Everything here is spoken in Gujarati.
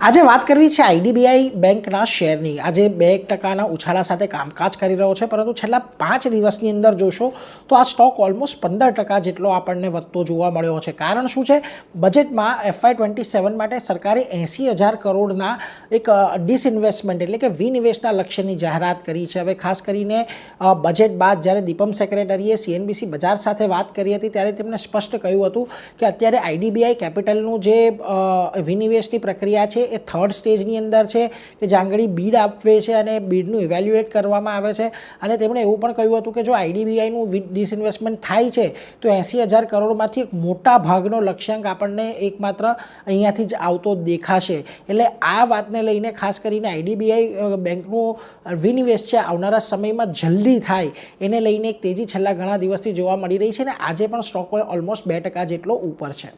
આજે વાત કરવી છે આઈડીબીઆઈ બેંકના શેરની। આજે 2% ઉછાળા સાથે કામકાજ કરી રહ્યો છે, પરંતુ છેલ્લા 5 દિવસની અંદર જોશો તો આ સ્ટોક ઓલમોસ્ટ 15% જેટલો આપણને વધતો જોવા મળ્યો છે। કારણ શું છે? બજેટમાં FY27 માટે સરકારે 80,000 કરોડના એક ડિસઇન્વેસ્ટમેન્ટ એટલે કે વિનિવેશના લક્ષ્યની જાહેરાત કરી છે। હવે ખાસ કરીને બજેટ બાદ જ્યારે દીપમ સેક્રેટરીએ CNBC બજાર સાથે વાત કરી હતી ત્યારે તેમણે સ્પષ્ટ કહ્યું હતું કે અત્યારે આઈડીબીઆઈ કેપિટલનું જે વિનિવેશની પ્રક્રિયા છે એ થર્ડ સ્ટેજની અંદર છે કે જ્યાં આગળ બીડ આપવે છે અને બીડનું ઇવેલ્યુએટ કરવામાં આવે છે। અને તેમણે એવું પણ કહ્યું હતું કે જો આઈડીબીઆઈનું ડિસઇન્વેસ્ટમેન્ટ થાય છે તો 80,000 કરોડમાંથી એક મોટા ભાગનો લક્ષ્યાંક આપણને એકમાત્ર અહીંયાથી જ આવતો દેખાશે। એટલે આ વાતને લઈને ખાસ કરીને આઈડીબીઆઈ બેંકનું વિનિવેશ છે આવનારા સમયમાં જલ્દી થાય એને લઈને એક તેજી છેલ્લા ઘણા દિવસથી જોવા મળી રહી છે અને આજે પણ સ્ટોક ઓલમોસ્ટ 2% જેટલો ઉપર છે।